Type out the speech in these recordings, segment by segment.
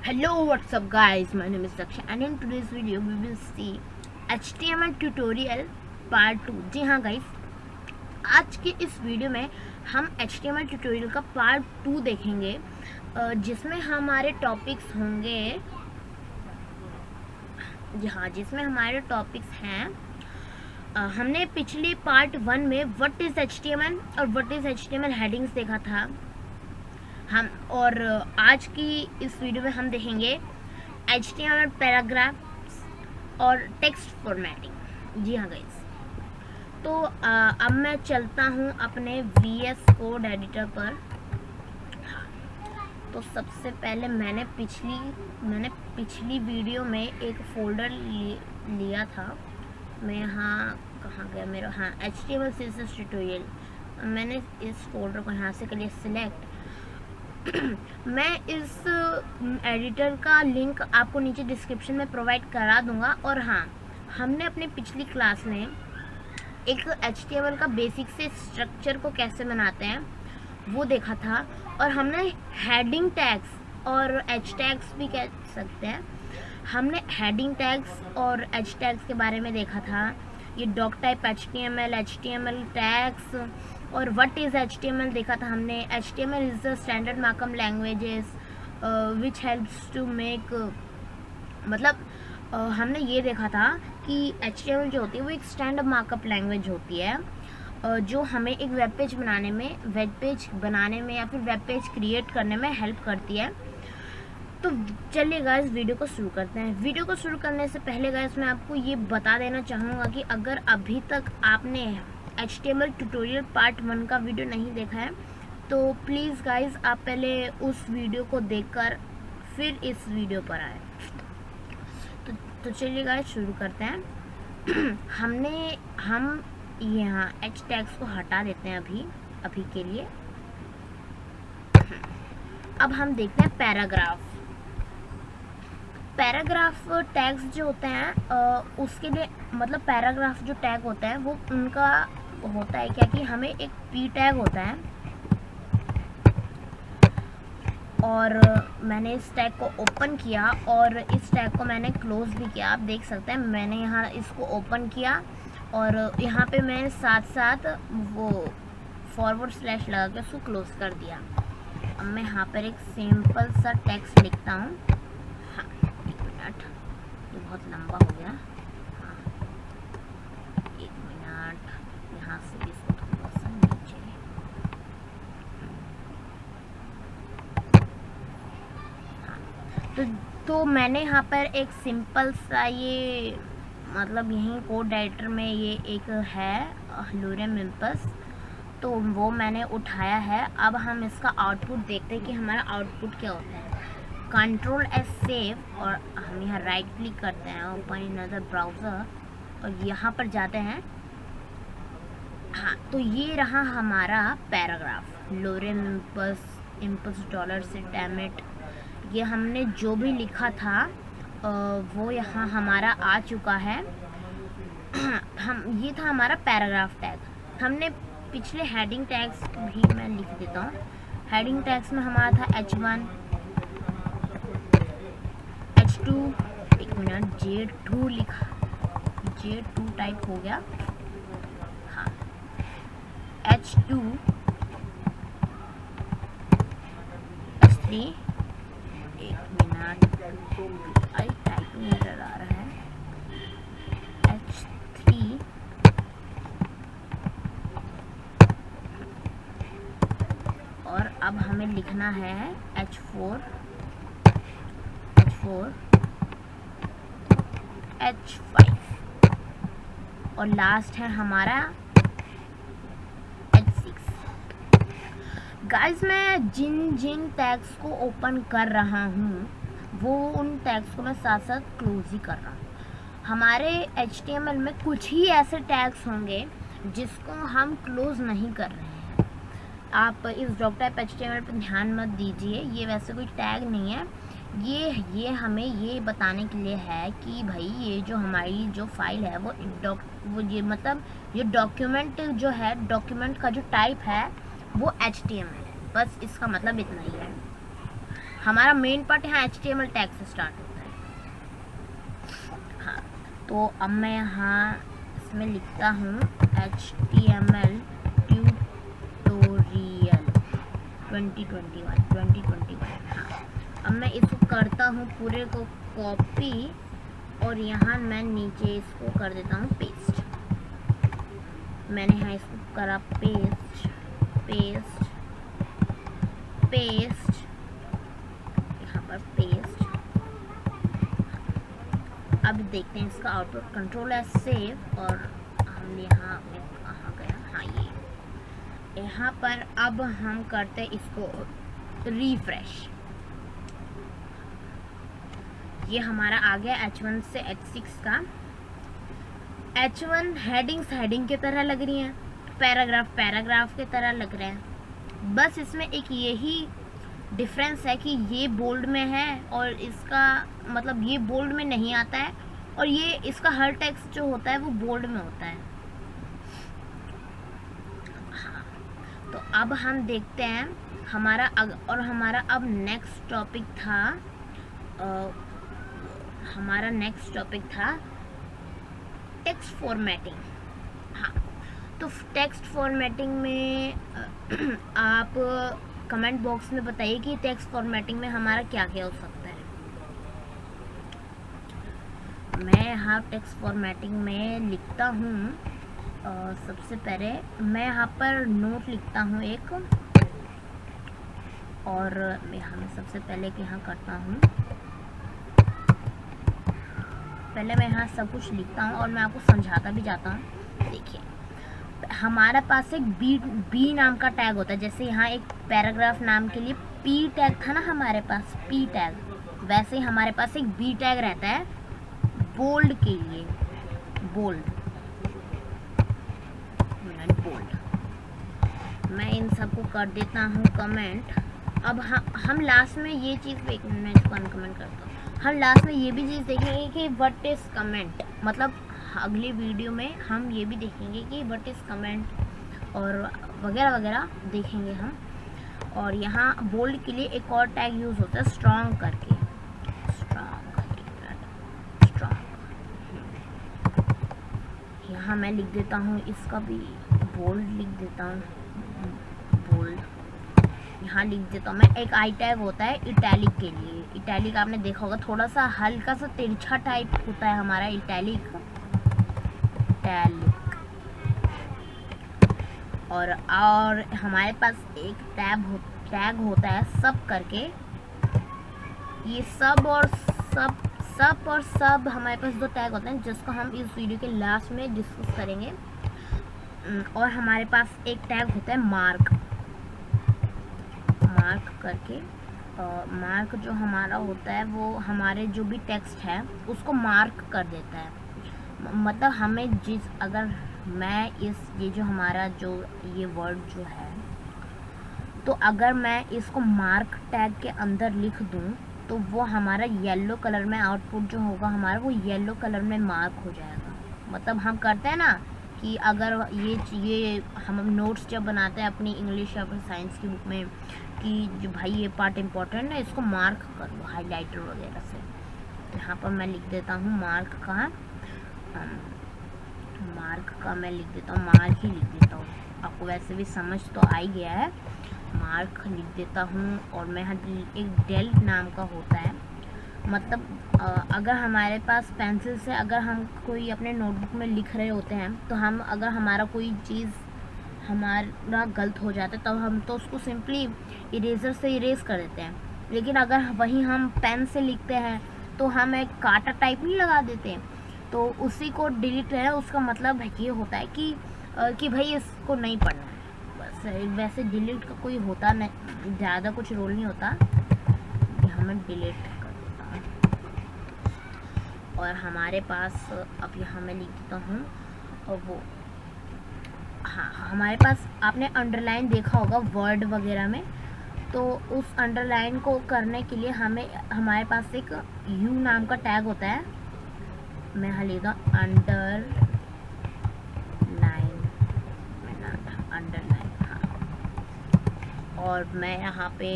Hello, what's up guys? My name is Daksha and in today's video we will see HTML tutorial part 2। जी हाँ guys, आज के इस video में हम HTML tutorial का part 2 देखेंगे, जिसमें हमारे टॉपिक्स होंगे। जी हाँ, जिसमें हमारे टॉपिक्स हैं। हमने पिछले पार्ट 1 में व्हाट इज़ HTML और व्हाट इज़ HTML हेडिंग्स देखा था हम, और आज की इस वीडियो में हम देखेंगे HTML पैराग्राफ्स और टेक्स्ट फॉर्मेटिंग। जी हाँ गाइस, तो अब मैं चलता हूँ अपने VS कोड एडिटर पर। तो सबसे पहले मैंने पिछली वीडियो में एक फ़ोल्डर लिया था। मैं यहाँ कहाँ गया मेरा, हाँ, HTML CSS ट्यूटोरियल। मैंने इस फोल्डर को यहाँ से कर लिया सिलेक्ट। मैं इस एडिटर का लिंक आपको नीचे डिस्क्रिप्शन में प्रोवाइड करा दूंगा। और हाँ, हमने अपनी पिछली क्लास में एक HTML का बेसिक से स्ट्रक्चर को कैसे बनाते हैं वो देखा था, और हमने हेडिंग टैग्स और एच टैग्स भी कह सकते हैं, हमने हेडिंग टैग्स और एच टैग्स के बारे में देखा था। ये डॉक टाइप HTML टैग्स और व्हाट इज़ HTML देखा था हमने। HTML is the standard markup languages which helps to make, मतलब हमने ये देखा था कि HTML जो होती है वो एक स्टैंडर्ड मार्कअप लैंग्वेज होती है, जो हमें एक वेब पेज बनाने में या फिर वेब पेज क्रिएट करने में हेल्प करती है। तो चलिए गाइस, वीडियो को शुरू करते हैं। वीडियो को शुरू करने से पहले गाइस मैं आपको ये बता देना चाहूँगा कि अगर अभी तक आपने HTML ट्यूटोरियल पार्ट 1 का वीडियो नहीं देखा है तो प्लीज़ गाइस आप पहले उस वीडियो को देखकर फिर इस वीडियो पर आए। तो चलिए गाइस शुरू करते हैं। हम यहाँ एच टैग्स को हटा देते हैं अभी के लिए। अब हम देखते हैं पैराग्राफ टैग्स जो होते हैं, उसके लिए मतलब पैराग्राफ जो टैग होता है वो उनका होता है क्या कि हमें एक पी टैग होता है, और मैंने इस टैग को ओपन किया और इस टैग को मैंने क्लोज भी किया। आप देख सकते हैं मैंने यहाँ इसको ओपन किया और यहाँ पे मैं साथ साथ वो फॉरवर्ड स्लैश लगा के उसको क्लोज कर दिया। अब मैं यहाँ पर एक सिंपल सा टेक्स्ट लिखता हूँ। हाँ, एक मिनट, ये बहुत लंबा हो गया। हाँ, एक मिनट, यहाँ से इसको थोड़ा सा नीचे। हाँ, तो मैंने यहाँ पर एक सिंपल सा ये मतलब यहीं कोड एडिटर में ये एक है लूरेम इम्पस, तो वो मैंने उठाया है। अब हम इसका आउटपुट देखते हैं कि हमारा आउटपुट क्या होता है। Ctrl+S सेव, और हम यहाँ राइट क्लिक करते हैं, ओपन इन अदर ब्राउज़र, और यहाँ पर जाते हैं। हाँ, तो ये रहा हमारा पैराग्राफ, लूरेम इम्पस डॉलर से डैमिट। ये हमने जो भी लिखा था वो यहाँ हमारा आ चुका है। ये था हमारा पैराग्राफ टैग। हमने पिछले हेडिंग टैग्स भी मैं लिख देता हूँ। हेडिंग टैग्स में हमारा था H1, H2, एक मिनट, J2 लिखा, J2 टाइप हो गया। हाँ, H2, H3, एक मिनट, टाइपिंग एरर आ रहा है। H3, और अब हमें लिखना है H4, H5, और लास्ट है हमारा H6। गाइस, मैं जिन टैग्स को ओपन कर रहा हूँ वो उन टैग्स को मैं साथ साथ क्लोज ही कर रहा हूँ। हमारे HTML में कुछ ही ऐसे टैग्स होंगे जिसको हम क्लोज नहीं कर रहे हैं। आप इस डॉक टाइप HTML पर ध्यान मत दीजिए, ये वैसे कोई टैग नहीं है। ये हमें ये बताने के लिए है कि भाई ये जो हमारी जो फाइल है वो ये मतलब ये डॉक्यूमेंट जो है, डॉक्यूमेंट का जो टाइप है वो HTML है। बस इसका मतलब इतना ही है। हमारा मेन पार्ट यहाँ HTML टैग से स्टार्ट होता है। हाँ, तो अब मैं यहाँ इसमें लिखता हूँ HTML ट्यूटोरियल 2021। हाँ, अब मैं इसको करता हूँ पूरे को कॉपी और यहाँ मैं नीचे इसको कर देता हूँ पेस्ट। मैंने यहाँ इसको करा पेस्ट, यहाँ पर पेस्ट। अब देखते हैं इसका आउटपुट। कंट्रोल एस सेव और हम यहाँ कहाँ गया, हाँ ये यहाँ पर। अब हम करते हैं इसको रिफ्रेश। ये हमारा आ गया H1 से H6 का। H1 हेडिंग की तरह लग रही हैं, पैराग्राफ की तरह लग रहे हैं। बस इसमें एक यही डिफरेंस है कि ये बोल्ड में है और इसका मतलब ये बोल्ड में नहीं आता है, और ये इसका हर टेक्स्ट जो होता है वो बोल्ड में होता है। हाँ, तो अब हम देखते हैं हमारा अब नेक्स्ट टॉपिक था टेक्स्ट फॉर्मेटिंग। हाँ, तो टेक्स्ट फॉर्मेटिंग में आप कमेंट बॉक्स में बताइए कि टेक्स्ट फॉर्मेटिंग में हमारा क्या क्या हो सकता है। मैं यहाँ टेक्स्ट फॉर्मेटिंग में लिखता हूँ, सबसे पहले मैं यहाँ पर नोट लिखता हूँ एक, और मैं सबसे पहले यहाँ करता हूँ, पहले मैं यहाँ सब कुछ लिखता हूँ और मैं आपको समझाता भी जाता हूँ। देखिए, हमारे पास एक बी नाम का टैग होता है। जैसे यहाँ एक पैराग्राफ नाम के लिए पी टैग था ना हमारे पास, पी टैग, वैसे ही हमारे पास एक बी टैग रहता है बोल्ड के लिए, बोल्ड। मैं इन सबको कर देता हूँ कमेंट। अब हम लास्ट में ये चीज़ मैं इसको अनकमेंट करता हूँ। हम लास्ट में ये भी चीज़ देखेंगे कि व्हाट इज़ कमेंट, मतलब अगली वीडियो में हम ये भी देखेंगे कि व्हाट इज़ कमेंट और वगैरह वगैरह देखेंगे हम। और यहाँ बोल्ड के लिए एक और टैग यूज़ होता है स्ट्रॉन्ग करके, यहाँ मैं लिख देता हूँ, इसका भी बोल्ड लिख देता हूँ, बोल्ड यहाँ लिख देता हूँ मैं। एक आई टैग होता है इटैलिक के लिए। इटैलिक आपने देखा होगा, थोड़ा सा हल्का सा तिरछा टाइप होता है हमारा इटैलिक। और हमारे पास एक टैग होता है सब करके। ये सब और सब हमारे पास दो टैग होते हैं जिसको हम इस वीडियो के लास्ट में डिस्कस करेंगे। और हमारे पास एक टैग होता है मार्क करके। मार्क जो हमारा होता है वो हमारे जो भी टेक्स्ट है उसको मार्क कर देता है। मतलब हमें अगर मैं ये जो हमारा जो ये वर्ड जो है, तो अगर मैं इसको मार्क टैग के अंदर लिख दूं तो वो हमारा येलो कलर में आउटपुट जो होगा हमारा, वो येलो कलर में मार्क हो जाएगा। मतलब हम करते हैं ना कि अगर ये हम नोट्स जब बनाते हैं अपनी इंग्लिश या फिर साइंस की बुक में कि जो भाई ये पार्ट इम्पोर्टेंट है, इसको मार्क कर लो हाइलाइटर वगैरह से। यहाँ पर मैं लिख देता हूँ मार्क का मैं लिख देता हूँ, मार्क ही लिख देता हूँ। आपको वैसे भी समझ तो आ ही गया है। मार्क लिख देता हूँ। और मैं एक डेल नाम का होता है, मतलब अगर हमारे पास पेंसिल से अगर हम कोई अपने नोटबुक में लिख रहे होते हैं तो हम अगर हमारा कोई चीज़ हमारा गलत हो जाता है तब हम तो उसको सिंपली इरेजर से इरेज कर देते हैं। लेकिन अगर वहीं हम पेन से लिखते हैं तो हम एक कांटा टाइप नहीं लगा देते हैं, तो उसी को डिलीट है। उसका मतलब ये होता है कि भाई इसको नहीं पढ़ना है, बस। वैसे डिलीट का कोई होता नहीं, ज़्यादा कुछ रोल नहीं होता कि हमें डिलीट कर देता हूँ। और हमारे पास अब यहाँ मैं लिख देता हूँ, और वो हाँ, हमारे पास आपने अंडरलाइन देखा होगा वर्ड वगैरह में, तो उस अंडरलाइन को करने के लिए हमारे पास एक यू नाम का टैग होता है। मैं यहाँ लेगा अंडरलाइन, हाँ। और मैं यहाँ पे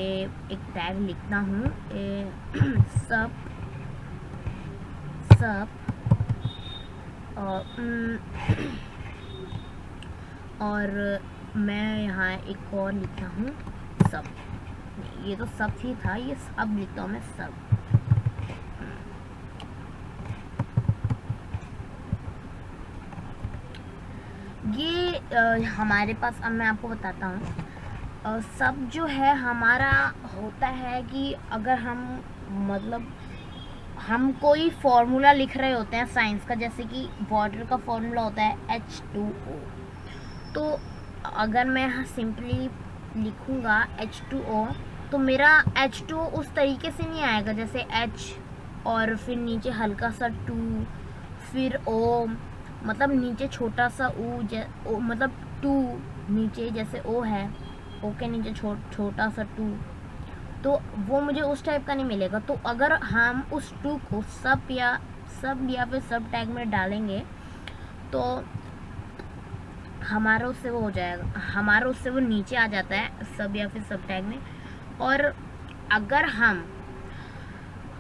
एक टैग लिखता हूँ सब और मैं यहाँ एक और लिखता हूँ सब। ये तो सब ही था, ये सब लिखता हूँ मैं सब। ये हमारे पास, अब मैं आपको बताता हूँ सब जो है हमारा होता है कि अगर हम मतलब हम कोई फॉर्मूला लिख रहे होते हैं साइंस का, जैसे कि वाटर का फॉर्मूला होता है H2O, तो अगर मैं यहाँ सिंपली लिखूँगा H2O तो मेरा H2O उस तरीके से नहीं आएगा जैसे H और फिर नीचे हल्का सा 2 फिर O, मतलब नीचे छोटा सा O मतलब 2 नीचे जैसे O है, O के नीचे छोटा सा 2, तो वो मुझे उस टाइप का नहीं मिलेगा। तो अगर हम उस 2 को सब या फिर सब टैग में डालेंगे तो हमारा उससे वो हो जाएगा, हमारा उससे वो नीचे आ जाता है सब या फिर सब टैग में। और अगर हम,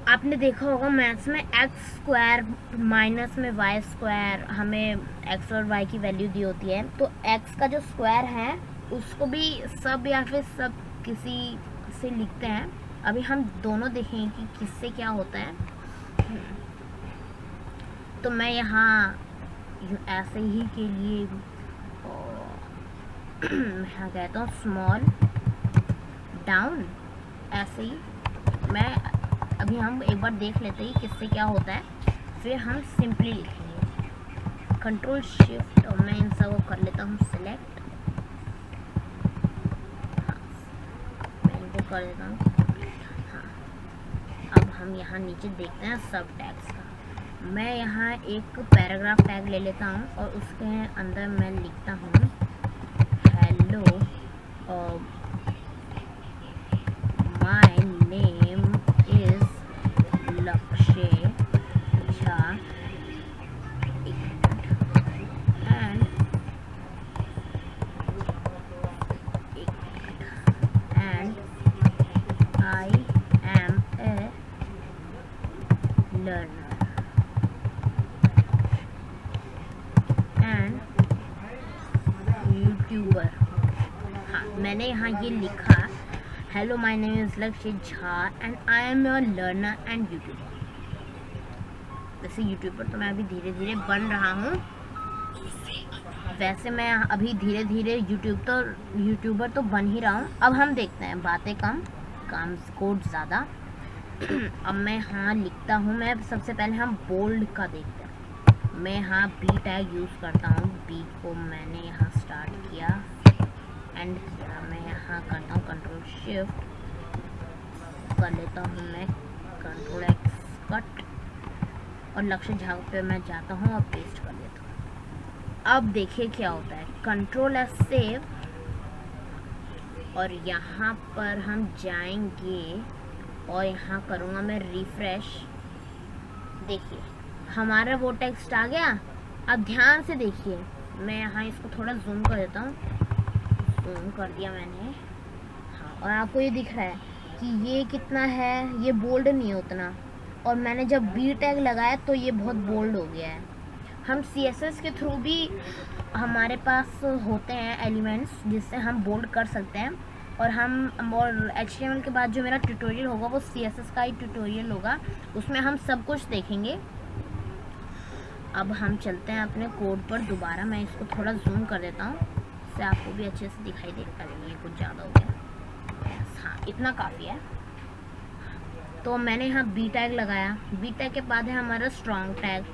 आपने देखा होगा मैथ्स में एक्स स्क्वायर माइनस में वाई स्क्वायर, हमें एक्स और वाई की वैल्यू दी होती है, तो एक्स का जो स्क्वायर है उसको भी सब या फिर सब किसी से लिखते हैं। अभी हम दोनों देखेंगे कि किससे क्या होता है। तो मैं यहाँ ऐसे ही के लिए मैं यहाँ कहता हूँ स्मॉल डाउन, ऐसे ही मैं अभी हम एक बार देख लेते हैं किससे क्या होता है, फिर हम सिंपली लिखेंगे कंट्रोल शिफ्ट और मैं इन सब को कर लेता हूँ सिलेक्ट। हाँ, मैं इनको कर देता हूँ। हाँ, अब हम यहाँ नीचे देखते हैं सब टैग्स का। मैं यहाँ एक पैराग्राफ टैग ले लेता हूँ और उसके अंदर मैं लिखता हूँ hello my name is Lakshay Jha and I am a learner and YouTuber। हाँ, मैंने यहाँ ये लिखा हेलो माय नेम इज़ लक्ष्य Jha and I am a learner and YouTuber. वैसे यूट्यूबर तो मैं अभी धीरे धीरे बन रहा हूँ, वैसे मैं अभी धीरे धीरे यूट्यूबर तो बन ही रहा हूँ। अब हम देखते हैं, बातें कम काम कोड ज़्यादा। अब मैं यहाँ लिखता हूँ, मैं सबसे पहले हम बोल्ड का देखते हैं। मैं यहाँ बी टैग यूज़ करता हूँ, बी को मैंने यहाँ स्टार्ट किया एंड मैं यहाँ करता हूँ कंट्रोल शिफ्ट कर लेता हूँ, मैं कंट्रोल एक्स कट और लक्ष्य झा पे मैं जाता हूँ और पेस्ट कर लेता हूँ। अब देखिए क्या होता है, कंट्रोल एस सेव और यहाँ पर हम जाएंगे और यहाँ करूँगा मैं रिफ्रेश। देखिए हमारा वो टेक्स्ट आ गया। अब ध्यान से देखिए, मैं यहाँ इसको थोड़ा जूम कर देता हूँ, जूम कर दिया मैंने। हाँ, और आपको ये दिख रहा है कि ये कितना है, ये बोल्ड नहीं है उतना, और मैंने जब बी टैग लगाया तो ये बहुत बोल्ड हो गया है। हम CSS के थ्रू भी हमारे पास होते हैं एलिमेंट्स जिससे हम बोल्ड कर सकते हैं, और HTML के बाद जो मेरा ट्यूटोरियल होगा वो CSS का ही ट्यूटोरियल होगा, उसमें हम सब कुछ देखेंगे। अब हम चलते हैं अपने कोड पर दोबारा, मैं इसको थोड़ा जूम कर देता हूँ इससे आपको भी अच्छे से दिखाई दे। अरे ये कुछ ज़्यादा हो गया, हाँ इतना काफ़ी है। तो मैंने यहाँ बी टैग लगाया, बी टैग के बाद है हमारा स्ट्रॉन्ग टैग।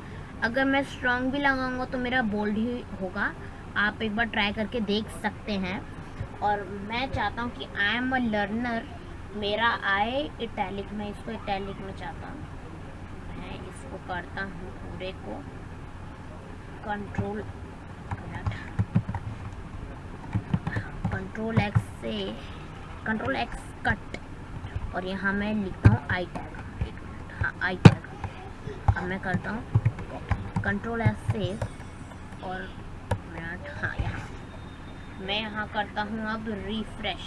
अगर मैं स्ट्रॉन्ग भी लगाऊंगा तो मेरा बोल्ड ही होगा, आप एक बार ट्राई करके देख सकते हैं। और मैं चाहता हूँ कि आई एम अ लर्नर, मेरा आए इटैलिक में, इसको इटैलिक में चाहता हूँ। मैं इसको करता हूँ पूरे को कंट्रोल एक्स कट और यहाँ मैं लिखता हूँ आई टैग। एक मिनट, हाँ आई टैग। अब मैं करता हूँ कंट्रोल एस सेव और मिनट, हाँ यहाँ मैं यहाँ करता हूँ अब रिफ्रेश।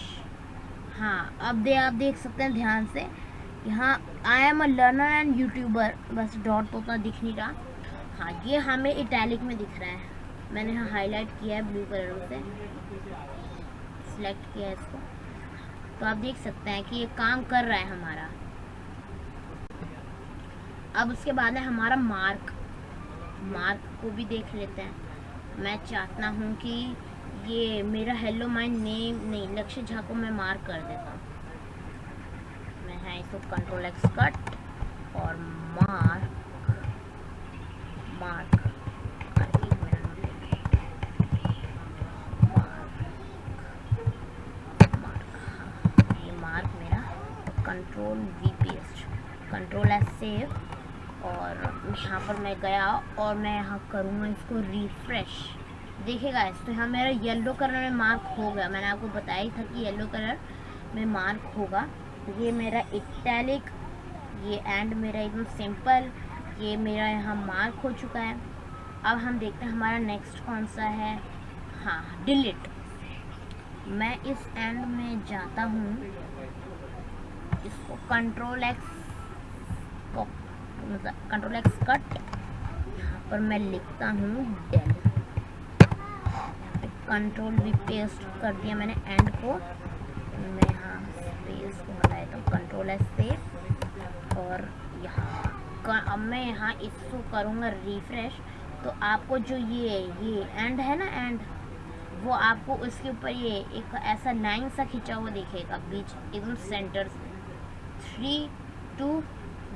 हाँ, अब आप देख सकते हैं ध्यान से, यहाँ I am a learner and YouTuber, बस डॉट तो उतना दिख नहीं रहा। हाँ, ये हमें इटैलिक में दिख रहा है, मैंने यहाँ हाईलाइट किया है ब्लू कलर से, सिलेक्ट किया है इसको, तो आप देख सकते हैं कि ये काम कर रहा है हमारा। अब उसके बाद है हमारा मार्क को भी देख लेते हैं। मैं चाहता हूँ कि ये मेरा हेलो माय नेम नहीं, लक्ष्य झा को मैं मार्क कर देता हूँ। मैं है इसको कंट्रोल एक्स कट और मार्क ये मार्क मेरा, control we paste, control S save, और यहाँ पर मैं गया और मैं यहाँ करूँगा इसको रिफ्रेश। देखिएगा इस तो यहाँ मेरा येलो कलर में मार्क हो गया, मैंने आपको बताया ही था कि येलो कलर में मार्क होगा। ये मेरा इटैलिक, ये एंड मेरा एकदम सिंपल, ये मेरा यहाँ मार्क हो चुका है। अब हम देखते हैं हमारा नेक्स्ट कौन सा है। हाँ, डिलीट। मैं इस एंड में जाता हूँ, इसको कंट्रोल एक्स कट, यहाँ पर मैं लिखता हूँ डेल, कंट्रोल भी पेस्ट कर दिया मैंने एंड को, मैं यहाँ स्पेस को हटा देता हूँ, कंट्रोल एस से, और यहाँ अब मैं यहाँ इसको करूँगा रिफ्रेश। तो आपको जो ये एंड है ना, एंड वो आपको उसके ऊपर ये एक ऐसा लाइन सा खींचा हुआ दिखेगा बीच एकदम सेंटर से, 3 2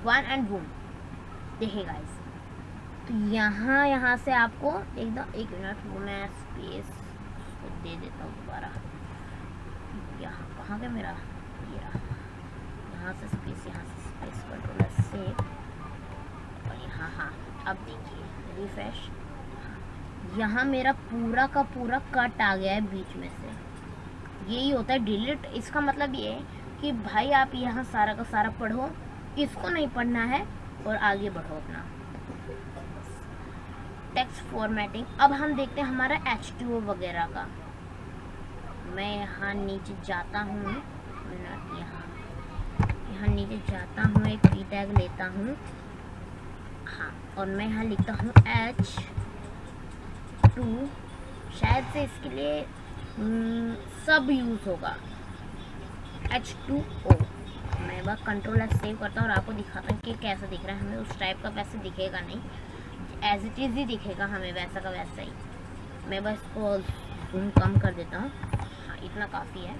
1 एंड बूम, देखेगा इस। तो यहाँ से आपको एकदम, एक मिनट वो मैं स्पेस को दे देता हूँ दोबारा। यहाँ कहाँ गया मेरा, ये रहा, यहाँ से स्पेस, कंट्रोल से, और यहाँ, हाँ अब देखिए रिफ्रेश, यहाँ मेरा पूरा का पूरा कट आ गया है बीच में से। यही होता है डिलीट। इसका मतलब ये है कि भाई आप यहाँ सारा का सारा पढ़ो, इसको नहीं पढ़ना है और आगे बढ़ो अपना। टेक्स्ट फॉर्मेटिंग, अब हम देखते हैं हमारा H2O वगैरह का। मैं यहाँ नीचे जाता हूँ, यहाँ नीचे जाता हूँ, एक पी टैग लेता हूँ, हाँ, और मैं यहाँ लिखता हूँ H2, शायद से इसके लिए सब यूज़ होगा, H2O। मैं बस कंट्रोल एस सेव करता हूँ और आपको दिखाता हूँ कि कैसा दिख रहा है। हमें उस टाइप का वैसे दिखेगा नहीं, एज इट इज़ ही दिखेगा हमें, वैसा का वैसा ही। मैं बस इसको जूम कम कर देता हूँ, हाँ इतना काफ़ी है।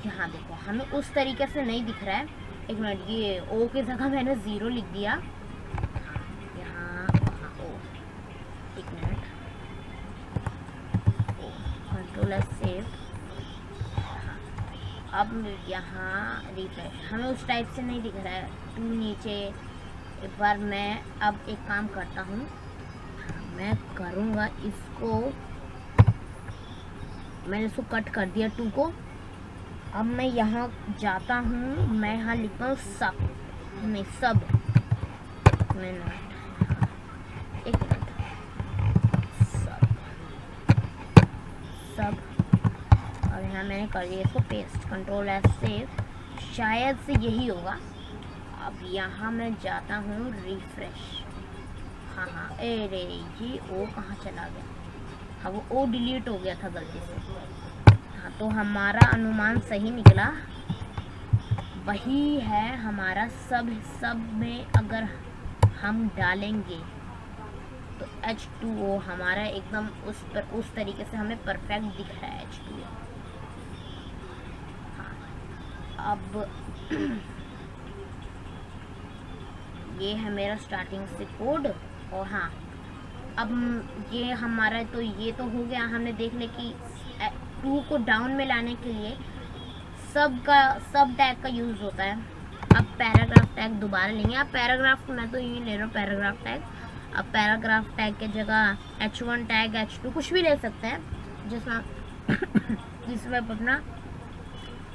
यहाँ देखो हमें उस तरीके से नहीं दिख रहा है। एक मिनट, ये ओ की जगह मैंने 0 लिख दिया, यहाँ ओ, एक मिनट, ओ कंट्रोल एस सेव, अब यहाँ रिफ्रेश, हमें उस टाइप से नहीं दिख रहा है, 2 नीचे। एक बार मैं अब एक काम करता हूँ, मैं करूँगा इसको, मैंने इसको कट कर दिया 2 को। अब मैं यहाँ जाता हूँ, मैं यहाँ लिखता हूँ सब, नहीं सब, एक मिनट, सब, और यहाँ मैंने कर दिया इसको पेस्ट, कंट्रोल एस सेव, शायद से यही होगा। अब यहाँ मैं जाता हूँ रिफ्रेश, हाँ, अरे ये ओ कहाँ चला गया, हाँ वो ओ डिलीट हो गया था गलती से। हाँ, तो हमारा अनुमान सही निकला, वही है हमारा। सब में अगर हम डालेंगे तो H2O हमारा एकदम उस तरीके से हमें परफेक्ट दिख रहा है H2O। हाँ, अब ये है मेरा स्टार्टिंग से कोड। और हाँ, अब ये हमारा तो ये तो हो गया, हमने देख ले कि 2 को डाउन में लाने के लिए सब टैग का यूज़ होता है। अब पैराग्राफ टैग दोबारा लेंगे, आप पैराग्राफ, मैं तो यही ले रहा हूँ पैराग्राफ टैग। अब पैराग्राफ टैग के जगह H1 टैग, H2 कुछ भी ले सकते हैं जिसमें आप अपना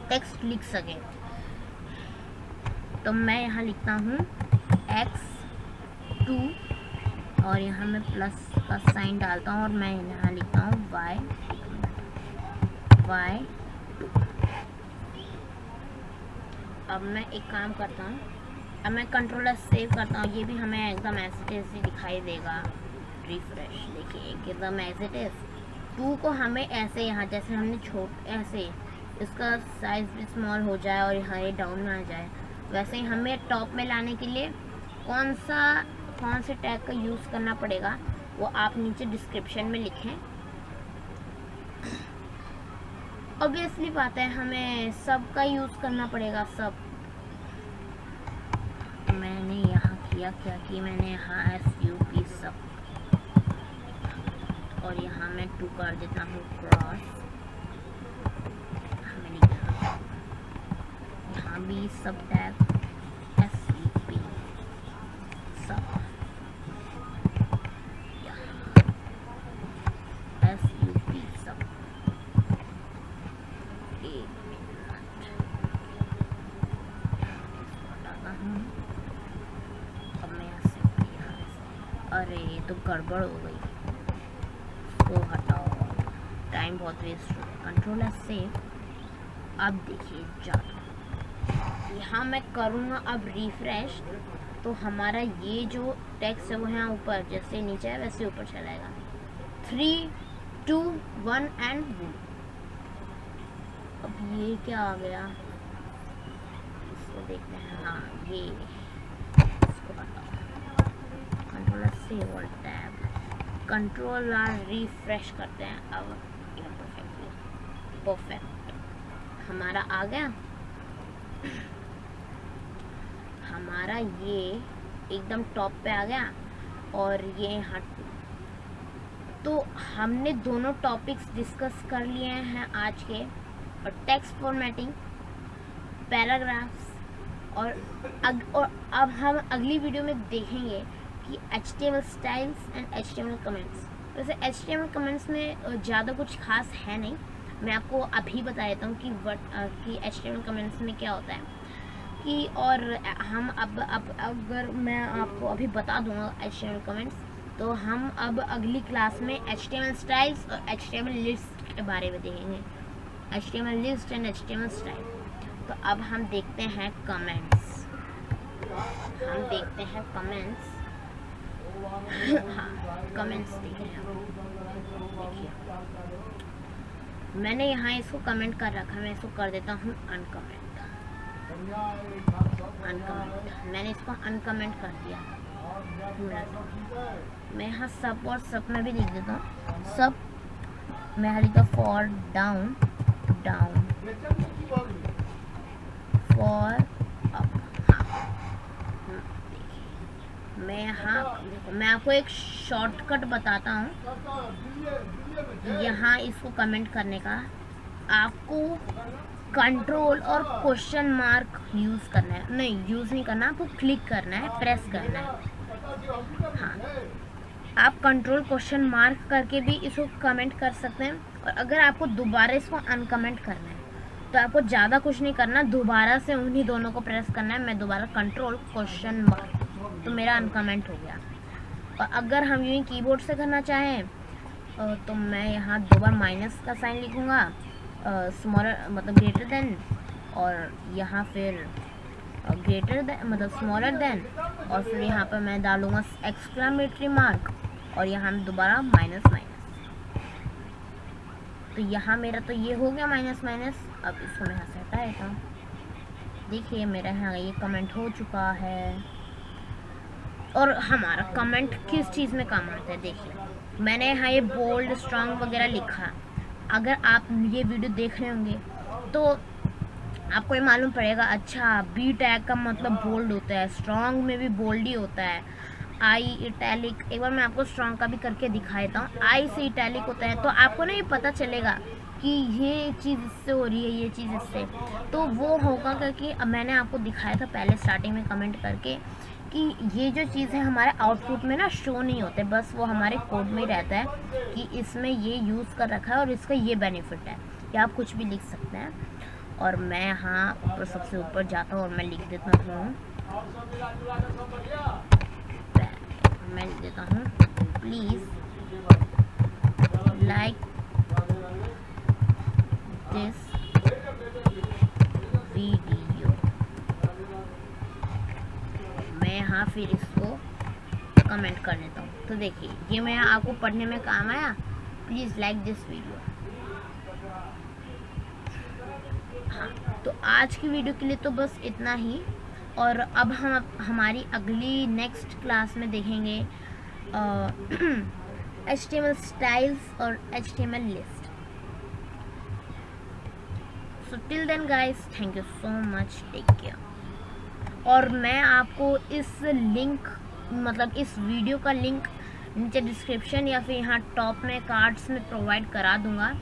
टेक्स्ट लिख सकें। तो मैं यहाँ लिखता हूँ X2 और यहाँ मैं प्लस का साइन डालता हूँ और मैं यहाँ लिखता हूँ Y2। अब मैं एक काम करता हूँ, अब मैं कंट्रोलर सेव करता हूँ। ये भी हमें एकदम एज इट इज दिखाई देगा। रिफ्रेश, देखिए एकदम एज इट इज। 2 को हमें ऐसे यहाँ जैसे हमने ऐसे इसका साइज भी स्मॉल हो जाए और यहाँ ये डाउन में आ जाए, वैसे ही हमें टॉप में लाने के लिए कौन से टैग का यूज़ करना पड़ेगा वो आप नीचे डिस्क्रिप्शन में लिखें। ऑब्वियसली बात है, हमें सब का यूज़ करना पड़ेगा, सब। मैंने यहाँ किया क्या कि मैंने यहाँ SUP सब, और यहाँ मैं 2 कर देता हूँ क्रॉस। हमें लिखा यहाँ भी सब टैग SUP सब, SUP सब। एक मिनट, इसको हटाता हूँ। अब मैं यहाँ से, अरे ये तो गड़बड़ हो गई, इसको हटाओ, टाइम बहुत वेस्ट हो गया। Controller save. अब देखिए जादू, यहाँ मैं करूँगा अब रिफ्रेश, तो हमारा ये जो टेक्स्ट है वो यहाँ ऊपर जैसे नीचे है वैसे ऊपर चलाएगा। 3, 2, 1 एंड बूम। अब ये क्या आ गया, इसको देखते हैं। हाँ ये, इसको हटाओ, कंट्रोलर सेव और टैब, कंट्रोलर रिफ्रेश करते हैं। अब ये परफेक्ट हमारा आ गया। हमारा ये एकदम टॉप पे आ गया और ये यहाँ। तो हमने दोनों टॉपिक्स डिस्कस कर लिए हैं आज के, और टेक्स्ट फॉर्मेटिंग, पैराग्राफ्स, और अब हम अगली वीडियो में देखेंगे कि HTML styles and HTML comments. वैसे HTML कमेंट्स में ज़्यादा कुछ खास है नहीं, मैं आपको अभी बता देता हूँ कि HTML कमेंट्स में क्या होता है कि, और हम अब अगर मैं आपको अभी बता दूँगा HTML कमेंट्स, तो हम अब अगली क्लास में HTML स्टाइल्स और HTML लिस्ट के बारे में देखेंगे। HTML list and HTML style. तो अब हम देखते हैं कमेंट्स, हम देखते हैं कमेंट्स। हाँ कमेंट्स देखिए, मैंने यहाँ इसको कमेंट कर रखा, मैं इसको कर देता हूँ अनकमेंट। मैंने इसको अनकमेंट कर दिया। मैं यहाँ सब और सब में भी लिख देता हूँ। सब मैं लिखा for down, down for up. मैं यहाँ देखो, मैं आपको एक शॉर्टकट बताता हूँ यहाँ इसको कमेंट करने का। आपको कंट्रोल और क्वेश्चन मार्क यूज़ करना है, नहीं यूज़ नहीं करना, आपको क्लिक करना है, प्रेस करना है। हाँ, आप कंट्रोल क्वेश्चन मार्क करके भी इसको कमेंट कर सकते हैं। और अगर आपको दोबारा इसको अनकमेंट करना है तो आपको ज़्यादा कुछ नहीं करना, दोबारा से उन्हीं दोनों को प्रेस करना है। मैं दोबारा कंट्रोल क्वेश्चन मार्क, तो मेरा अनकमेंट हो गया। और अगर हम यूँ कीबोर्ड से करना चाहें तो मैं यहाँ 2 बार माइनस का साइन लिखूँगा, स्मॉलर मतलब ग्रेटर देन, और यहाँ फिर ग्रेटर देन मतलब स्मॉलर देन, और फिर यहाँ पर मैं डालूँगा एक्सक्लेमेटरी मार्क, और यहाँ दोबारा माइनस माइनस। तो यहाँ मेरा तो ये हो गया माइनस माइनस। अब इसको मैं यहाँ से हटा देता हूँ। देखिए मेरा यहाँ ये कमेंट हो चुका है। और हमारा कमेंट किस चीज़ में काम आता है, देखिए मैंने यहाँ ये बोल्ड स्ट्रॉन्ग वगैरह लिखा। अगर आप ये वीडियो देख रहे होंगे तो आपको ये मालूम पड़ेगा, अच्छा बी टैग का मतलब बोल्ड होता है, स्ट्रॉन्ग में भी बोल्ड ही होता है। आई इटैलिक, एक बार मैं आपको स्ट्रॉन्ग का भी करके दिखा देता हूँ। आई से इटैलिक होता है, तो आपको ना ये पता चलेगा कि ये चीज़ इससे हो रही है, ये चीज़ इससे। तो वो होगा क्योंकि मैंने आपको दिखाया था पहले स्टार्टिंग में कमेंट करके कि ये जो चीज़ है हमारे आउटपुट में ना शो नहीं होते, बस वो हमारे कोड में ही रहता है कि इसमें ये यूज़ कर रखा है और इसका ये बेनिफिट है, या आप कुछ भी लिख सकते हैं। और मैं यहाँ ऊपर सबसे ऊपर जाता हूँ और मैं लिख देता हूँ, मैं लिख देता हूँ प्लीज़ लाइक दिस वीडियो। यहाँ फिर इसको कमेंट कर देता हूँ। तो देखिए ये मैं आपको पढ़ने में काम आया, प्लीज़ लाइक दिस वीडियो। हाँ, तो आज की वीडियो के लिए तो बस इतना ही, और अब हम हमारी अगली नेक्स्ट क्लास में देखेंगे HTML स्टाइल्स और HTML list. So till then guys, thank you so much, take care. और मैं आपको इस लिंक, मतलब इस वीडियो का लिंक नीचे डिस्क्रिप्शन या फिर यहाँ टॉप में कार्ड्स में प्रोवाइड करा दूँगा।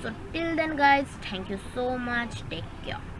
So till then guys, thank you so much, take care.